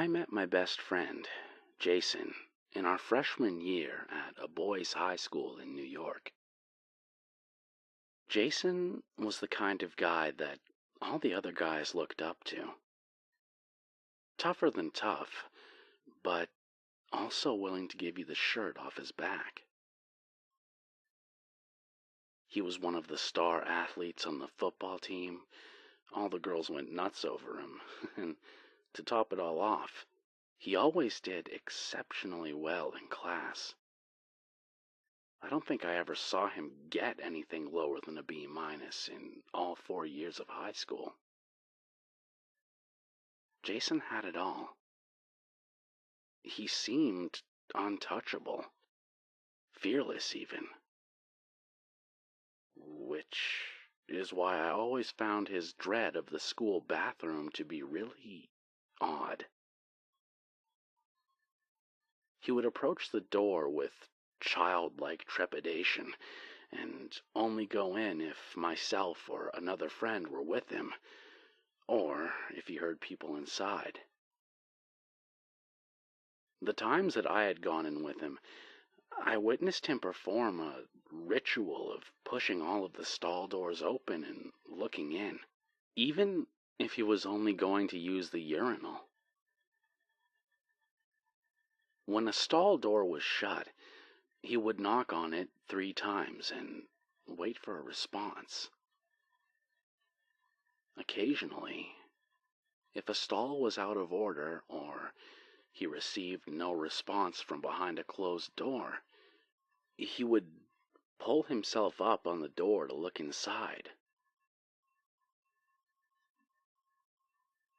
I met my best friend, Jason, in our freshman year at a boys' high school in New York. Jason was the kind of guy that all the other guys looked up to. Tougher than tough, but also willing to give you the shirt off his back. He was one of the star athletes on the football team. All the girls went nuts over him, and to top it all off, he always did exceptionally well in class. I don't think I ever saw him get anything lower than a B- in all 4 years of high school. Jason had it all. He seemed untouchable, fearless even. Which is why I always found his dread of the school bathroom to be really odd. He would approach the door with childlike trepidation, and only go in if myself or another friend were with him, or if he heard people inside. The times that I had gone in with him, I witnessed him perform a ritual of pushing all of the stall doors open and looking in, even if he was only going to use the urinal. When a stall door was shut, he would knock on it 3 times and wait for a response. Occasionally, if a stall was out of order or he received no response from behind a closed door, he would pull himself up on the door to look inside.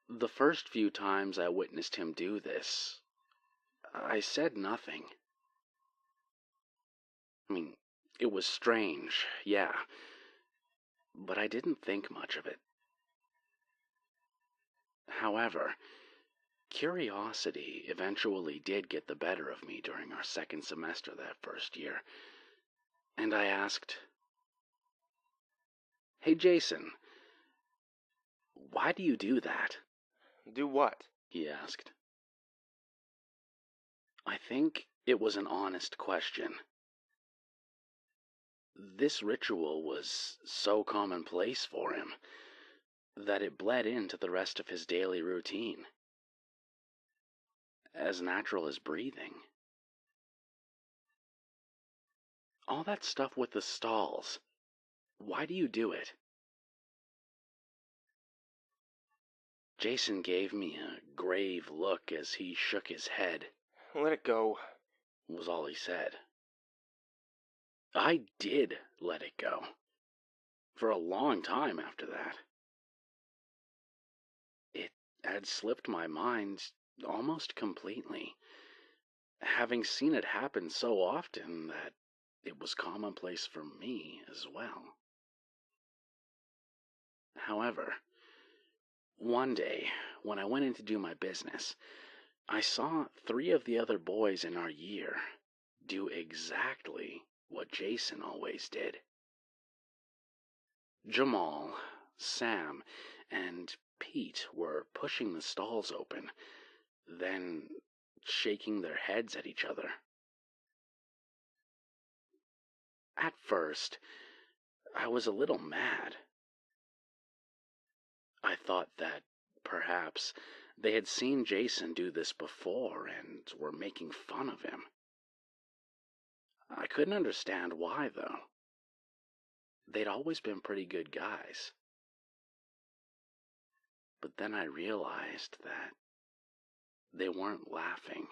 The first few times I witnessed him do this, I said nothing. It was strange, yeah, but I didn't think much of it. However, curiosity eventually did get the better of me during our second semester that first year, and I asked, "Hey Jason, why do you do that?" Do what? He asked. I think it was an honest question. This ritual was so commonplace for him that it bled into the rest of his daily routine. As natural as breathing. All that stuff with the stalls, why do you do it? Jason gave me a grave look as he shook his head. Let it go, was all he said. I did let it go. For a long time after that. It had slipped my mind almost completely, having seen it happen so often that it was commonplace for me as well. However, one day, when I went in to do my business, I saw 3 of the other boys in our year do exactly what Jason always did. Jamal, Sam, and Pete were pushing the stalls open, then shaking their heads at each other. At first, I was a little mad. I thought that perhaps they had seen Jason do this before and were making fun of him. I couldn't understand why, though. They'd always been pretty good guys. But then I realized that they weren't laughing.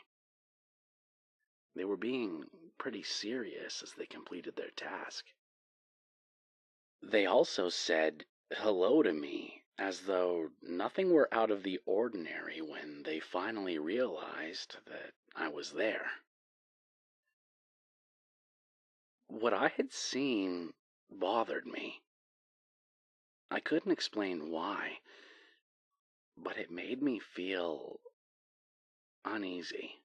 They were being pretty serious as they completed their task. They also said hello to me as though nothing were out of the ordinary when they finally realized that I was there. What I had seen bothered me. I couldn't explain why, but it made me feel uneasy.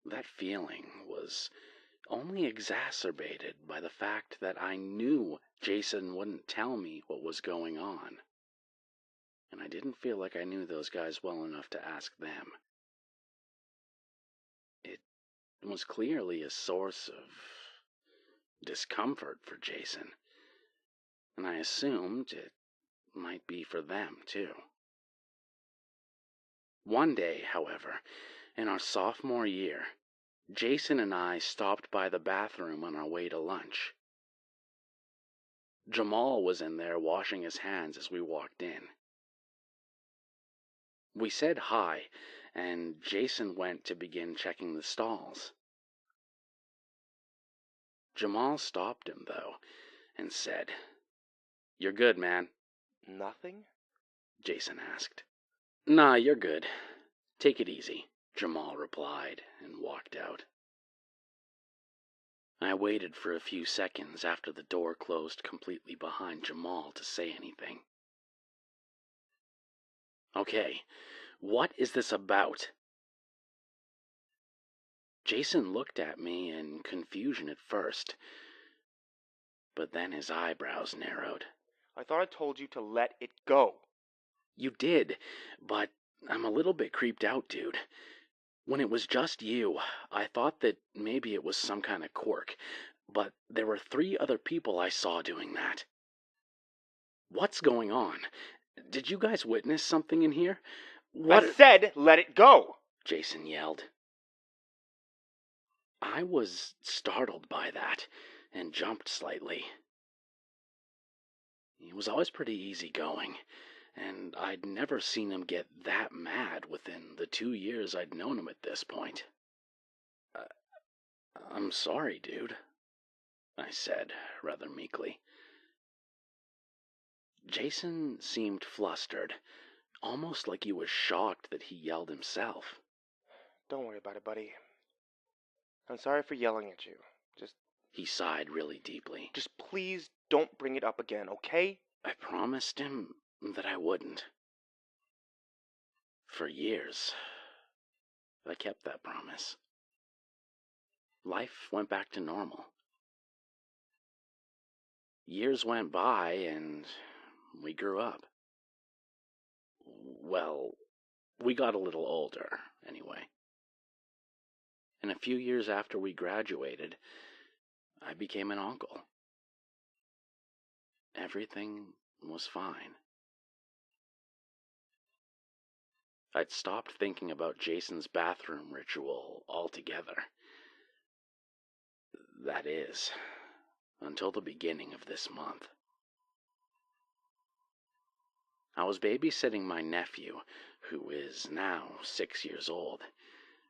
That feeling was only exacerbated by the fact that I knew Jason wouldn't tell me what was going on. and I didn't feel like I knew those guys well enough to ask them. It was clearly a source of discomfort for Jason, and I assumed it might be for them, too. One day, however, in our sophomore year, Jason and I stopped by the bathroom on our way to lunch. Jamal was in there washing his hands as we walked in. We said hi, and Jason went to begin checking the stalls. Jamal stopped him, though, and said, "You're good, man." Nothing? Jason asked. "Nah, you're good. Take it easy," Jamal replied, and walked out. I waited for a few seconds after the door closed completely behind Jamal to say anything. "Okay, what is this about?" Jason looked at me in confusion at first, but then his eyebrows narrowed. I thought I told you to let it go. "You did, but I'm a little bit creeped out, dude. When it was just you, I thought that maybe it was some kind of quirk, but there were 3 other people I saw doing that. What's going on? Did you guys witness something in here? What?" I said let it go! Jason yelled. I was startled by that and jumped slightly. He was always pretty easygoing, and I'd never seen him get that mad within the 2 years I'd known him at this point. "I'm sorry, dude," I said, rather meekly. Jason seemed flustered, almost like he was shocked that he yelled himself. Don't worry about it, buddy. I'm sorry for yelling at you. He sighed really deeply. Just please don't bring it up again, okay? I promised him that I wouldn't. For years, I kept that promise. Life went back to normal. Years went by, and we grew up. Well, we got a little older, anyway. And a few years after we graduated, I became an uncle. Everything was fine. I'd stopped thinking about Jason's bathroom ritual altogether. That is, until the beginning of this month. I was babysitting my nephew, who is now 6 years old,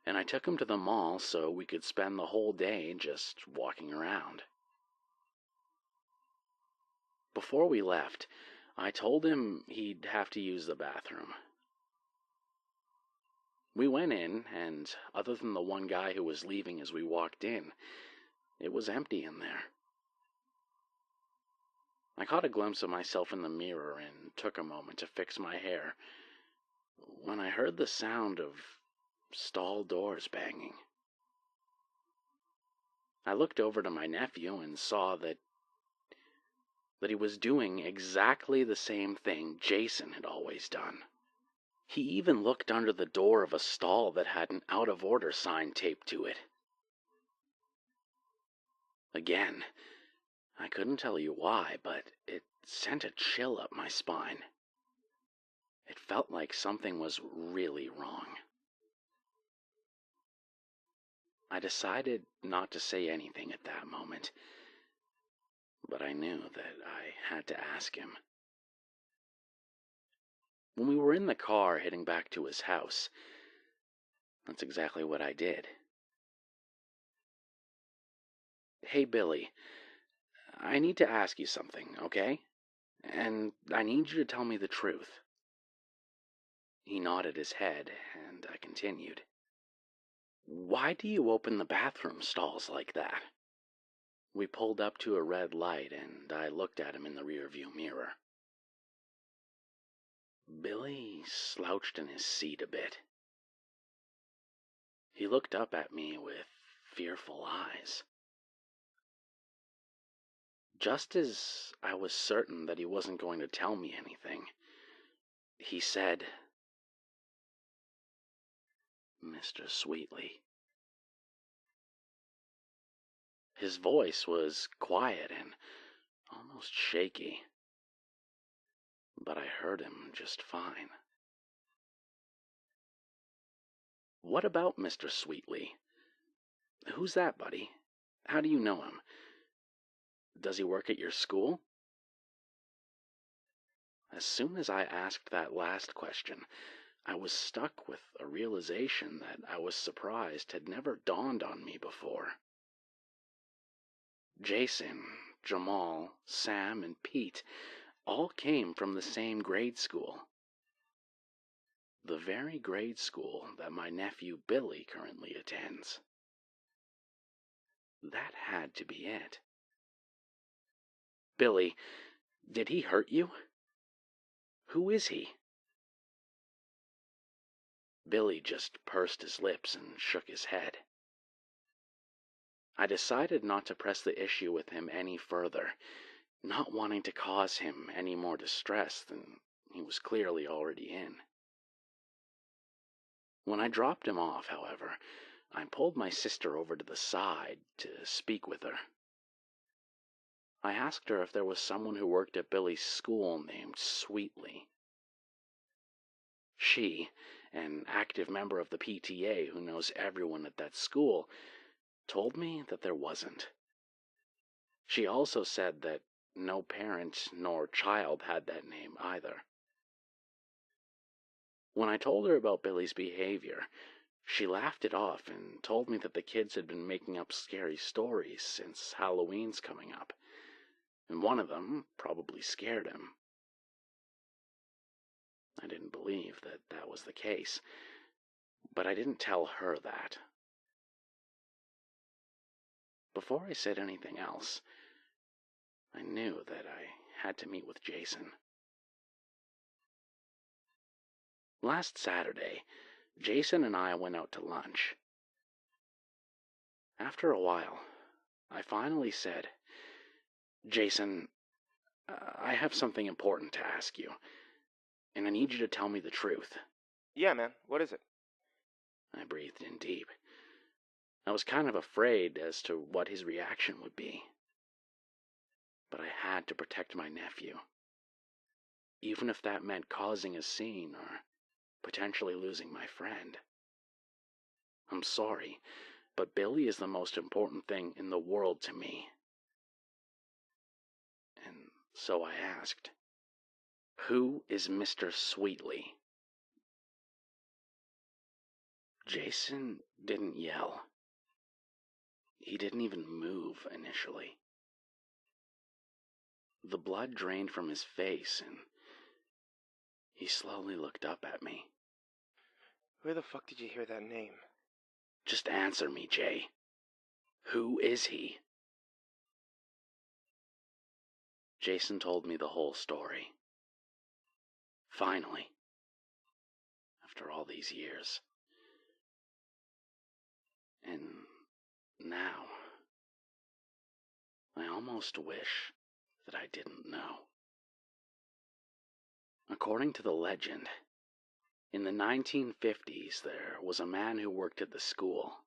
and I took him to the mall so we could spend the whole day just walking around. Before we left, I told him he'd have to use the bathroom. We went in, and other than the one guy who was leaving as we walked in, it was empty in there. I caught a glimpse of myself in the mirror and took a moment to fix my hair when I heard the sound of stall doors banging. I looked over to my nephew and saw that he was doing exactly the same thing Jason had always done. He even looked under the door of a stall that had an out-of-order sign taped to it. Again, I couldn't tell you why, but it sent a chill up my spine. It felt like something was really wrong. I decided not to say anything at that moment, but I knew that I had to ask him. When we were in the car heading back to his house, that's exactly what I did. "Hey, Billy, I need to ask you something, okay? And I need you to tell me the truth." He nodded his head, and I continued. "Why do you open the bathroom stalls like that?" We pulled up to a red light, and I looked at him in the rearview mirror. Billy slouched in his seat a bit. He looked up at me with fearful eyes. Just as I was certain that he wasn't going to tell me anything, He said, "Mr. Sweetly." His voice was quiet and almost shaky, but I heard him just fine. "What about Mr. Sweetly? Who's that, buddy? How do you know him? Does he work at your school?" As soon as I asked that last question, I was struck with a realization that I was surprised had never dawned on me before. Jason, Jamal, Sam, and Pete all came from the same grade school. The very grade school that my nephew Billy currently attends. That had to be it. "Billy, did he hurt you? Who is he?" Billy just pursed his lips and shook his head. I decided not to press the issue with him any further, not wanting to cause him any more distress than he was clearly already in. When I dropped him off, however, I pulled my sister over to the side to speak with her. I asked her if there was someone who worked at Billy's school named Sweetly. She, an active member of the PTA who knows everyone at that school, told me that there wasn't. She also said that no parent nor child had that name either. When I told her about Billy's behavior, she laughed it off and told me that the kids had been making up scary stories since Halloween's coming up, and one of them probably scared him. I didn't believe that that was the case, but I didn't tell her that. Before I said anything else, I knew that I had to meet with Jason. Last Saturday, Jason and I went out to lunch. After a while, I finally said, "Jason, I have something important to ask you, and I need you to tell me the truth." Yeah, man, what is it? I breathed in deep. I was kind of afraid as to what his reaction would be. But I had to protect my nephew, even if that meant causing a scene or potentially losing my friend. "I'm sorry, but Billy is the most important thing in the world to me." And so I asked, "Who is Mr. Sweetly?" Jason didn't yell. He didn't even move initially. The blood drained from his face, and he slowly looked up at me. Where the fuck did you hear that name? "Just answer me, Jay. Who is he?" Jason told me the whole story. Finally. After all these years. And now, I almost wish that I didn't know. According to the legend, in the 1950s there was a man who worked at the school.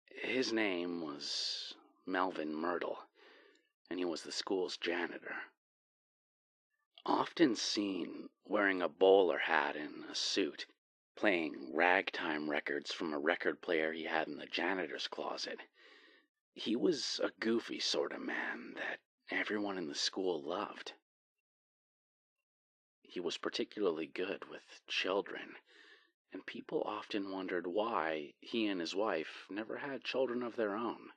His name was Melvin Myrtle, and he was the school's janitor. Often seen wearing a bowler hat and a suit, playing ragtime records from a record player he had in the janitor's closet. He was a goofy sort of man that everyone in the school loved. He was particularly good with children, and people often wondered why he and his wife never had children of their own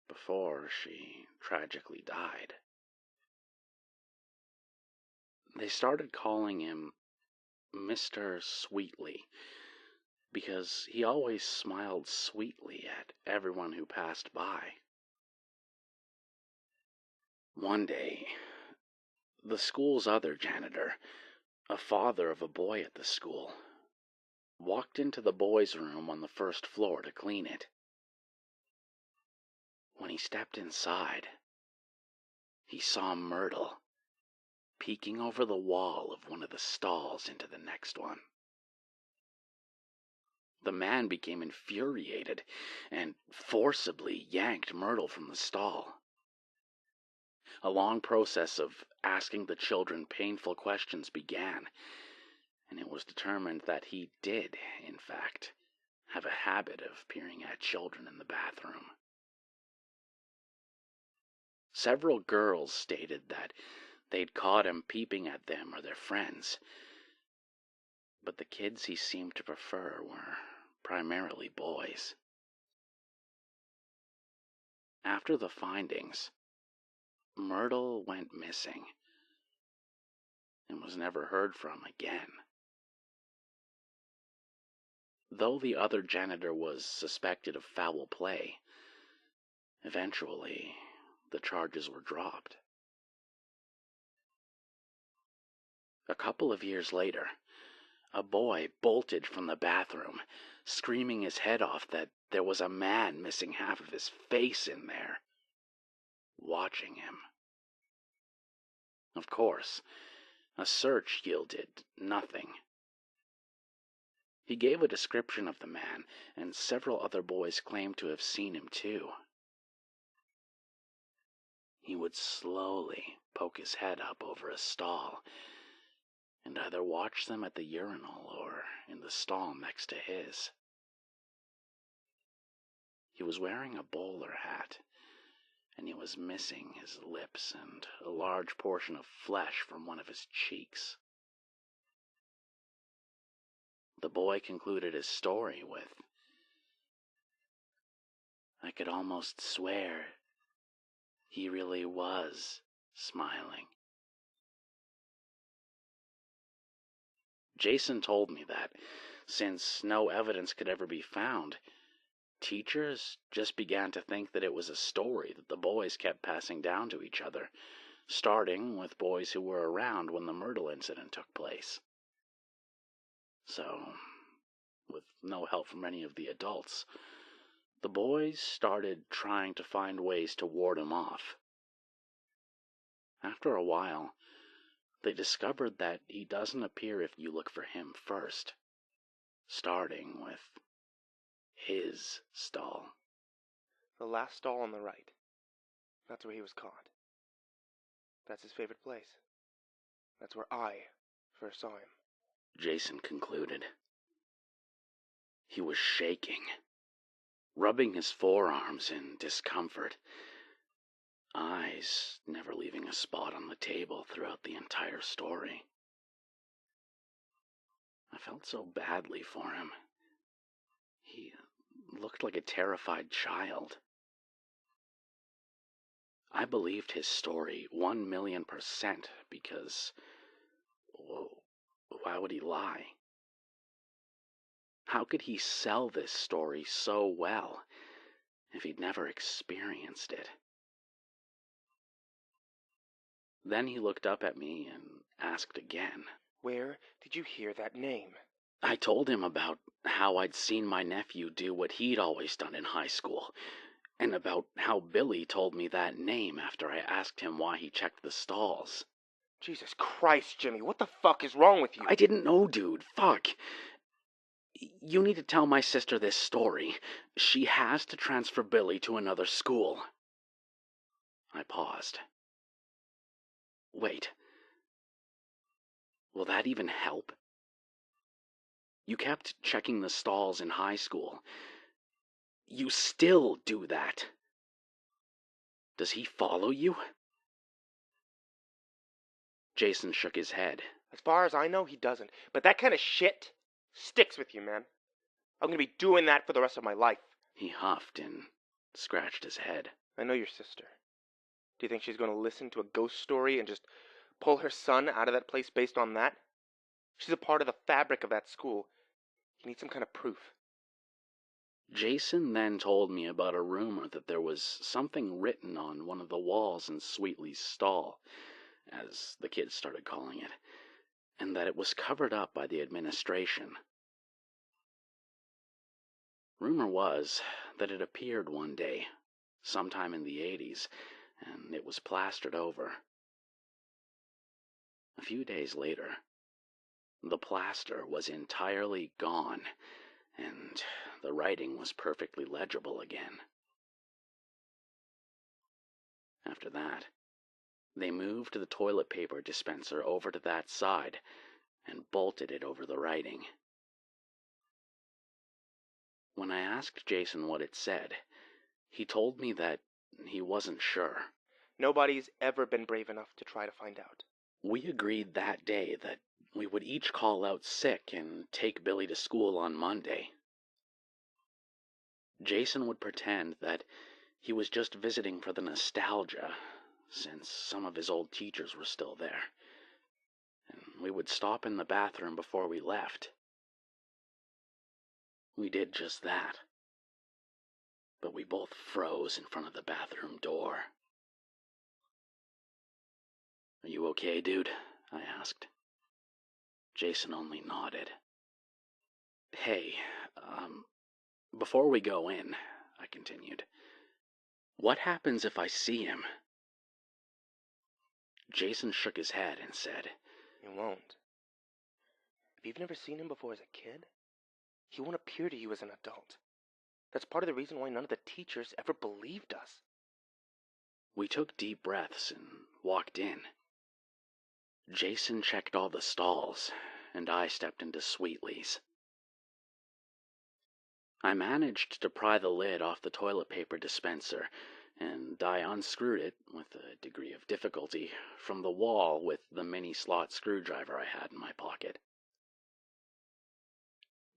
before she tragically died. They started calling him Mr. Sweetly because he always smiled sweetly at everyone who passed by. One day, the school's other janitor, a father of a boy at the school, walked into the boys' room on the first floor to clean it. When he stepped inside, he saw Myrtle peeking over the wall of one of the stalls into the next one. The man became infuriated and forcibly yanked Myrtle from the stall. A long process of asking the children painful questions began, and it was determined that he did, in fact, have a habit of peering at children in the bathroom. Several girls stated that they'd caught him peeping at them or their friends, but the kids he seemed to prefer were primarily boys. After the findings, Myrtle went missing and was never heard from again. Though the other janitor was suspected of foul play, eventually the charges were dropped. A couple of years later, a boy bolted from the bathroom, screaming his head off that there was a man missing half of his face in there, watching him. Of course, a search yielded nothing. He gave a description of the man, and several other boys claimed to have seen him too. He would slowly poke his head up over a stall, and either watch them at the urinal or in the stall next to his. He was wearing a bowler hat, and he was missing his lips and a large portion of flesh from one of his cheeks. The boy concluded his story with, "I could almost swear he really was smiling." Jason told me that, since no evidence could ever be found, teachers just began to think that it was a story that the boys kept passing down to each other, starting with boys who were around when the Myrtle incident took place. So, with no help from any of the adults, the boys started trying to find ways to ward him off. After a while, they discovered that he doesn't appear if you look for him first, starting with his stall. The last stall on the right. That's where he was caught. That's his favorite place. That's where I first saw him. Jason concluded. He was shaking, rubbing his forearms in discomfort, eyes never leaving a spot on the table throughout the entire story. I felt so badly for him. He looked like a terrified child. I believed his story 1,000,000% because, why would he lie? How could he sell this story so well if he'd never experienced it? Then he looked up at me and asked again. Where did you hear that name? I told him about how I'd seen my nephew do what he'd always done in high school, and about how Billy told me that name after I asked him why he checked the stalls. Jesus Christ, Jimmy, what the fuck is wrong with you? I didn't know, dude. Fuck. You need to tell my sister this story. She has to transfer Billy to another school. I paused. Wait. Will that even help? You kept checking the stalls in high school. You still do that. Does he follow you? Jason shook his head. As far as I know, he doesn't. But that kind of shit sticks with you, man. I'm gonna be doing that for the rest of my life. He huffed and scratched his head. I know your sister. Do you think she's gonna listen to a ghost story and just pull her son out of that place based on that? She's a part of the fabric of that school. You need some kind of proof. Jason then told me about a rumor that there was something written on one of the walls in Sweetley's stall, as the kids started calling it, and that it was covered up by the administration. Rumor was that it appeared one day, sometime in the 80s, and it was plastered over. A few days later, the plaster was entirely gone, and the writing was perfectly legible again. After that, they moved the toilet paper dispenser over to that side and bolted it over the writing. When I asked Jason what it said, he told me that he wasn't sure. Nobody's ever been brave enough to try to find out. We agreed that day that we would each call out sick and take Billy to school on Monday. Jason would pretend that he was just visiting for the nostalgia, since some of his old teachers were still there, and we would stop in the bathroom before we left. We did just that, but we both froze in front of the bathroom door. "Are you okay, dude?" I asked. Jason only nodded. "Hey, before we go in," I continued, "what happens if I see him?" Jason shook his head and said, You won't. If you've never seen him before as a kid, he won't appear to you as an adult. That's part of the reason why none of the teachers ever believed us. We took deep breaths and walked in. Jason checked all the stalls, and I stepped into Sweetley's. I managed to pry the lid off the toilet paper dispenser, and I unscrewed it, with a degree of difficulty, from the wall with the mini-slot screwdriver I had in my pocket.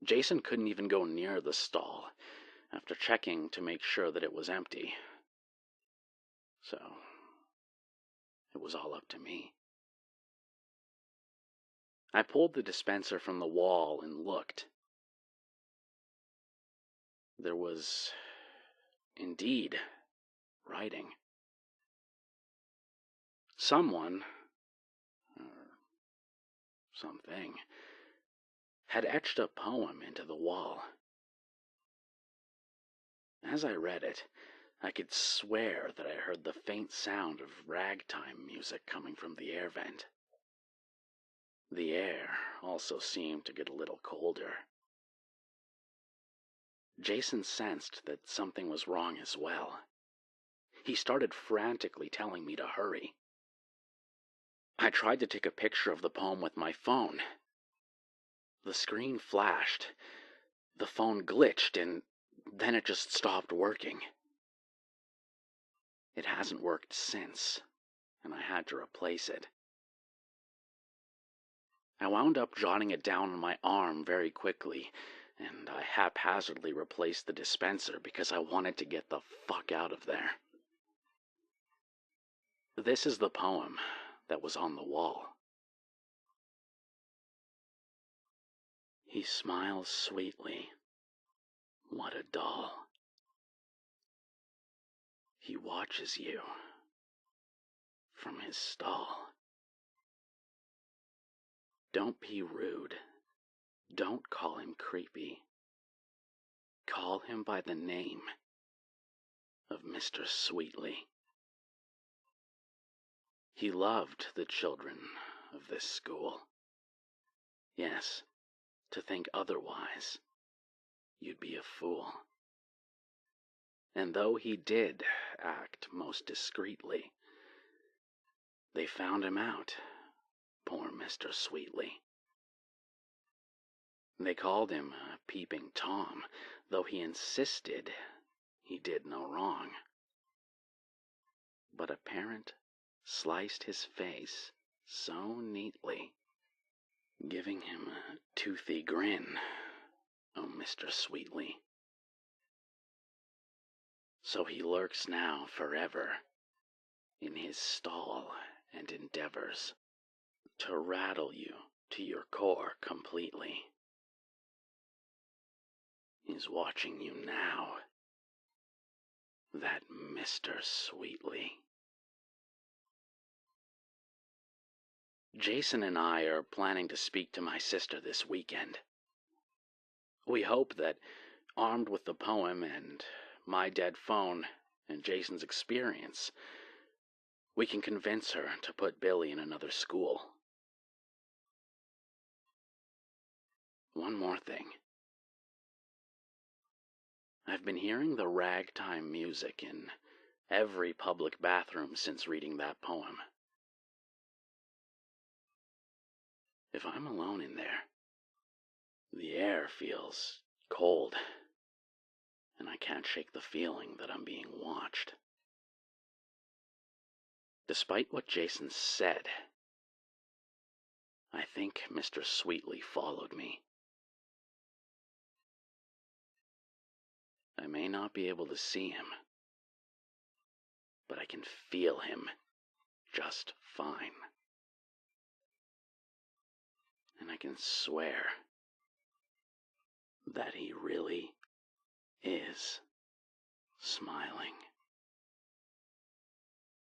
Jason couldn't even go near the stall, after checking to make sure that it was empty. So, it was all up to me. I pulled the dispenser from the wall and looked. There was, indeed, writing. Someone, or something, had etched a poem into the wall. As I read it, I could swear that I heard the faint sound of ragtime music coming from the air vent. The air also seemed to get a little colder. Jason sensed that something was wrong as well. He started frantically telling me to hurry. I tried to take a picture of the poem with my phone. The screen flashed, the phone glitched, and then it just stopped working. It hasn't worked since, and I had to replace it. I wound up jotting it down on my arm very quickly, and I haphazardly replaced the dispenser because I wanted to get the fuck out of there. This is the poem that was on the wall. He smiles sweetly. What a doll. He watches you from his stall. Don't be rude. Don't call him creepy. Call him by the name of Mr. Sweetly. He loved the children of this school. Yes, to think otherwise, you'd be a fool. And though he did act most discreetly, they found him out, poor Mr. Sweetly. They called him Peeping Tom, though he insisted he did no wrong. But a parent sliced his face so neatly, giving him a toothy grin, oh Mr. Sweetly. So he lurks now forever in his stall and endeavors to rattle you to your core completely. He's watching you now, that Mr. Sweetly. Jason and I are planning to speak to my sister this weekend. We hope that, armed with the poem and my dead phone and Jason's experience, we can convince her to put Billy in another school. One more thing. I've been hearing the ragtime music in every public bathroom since reading that poem. If I'm alone in there, the air feels cold, and I can't shake the feeling that I'm being watched. Despite what Jason said, I think Mr. Sweetly followed me. I may not be able to see him, but I can feel him just fine. And I can swear that he really is smiling.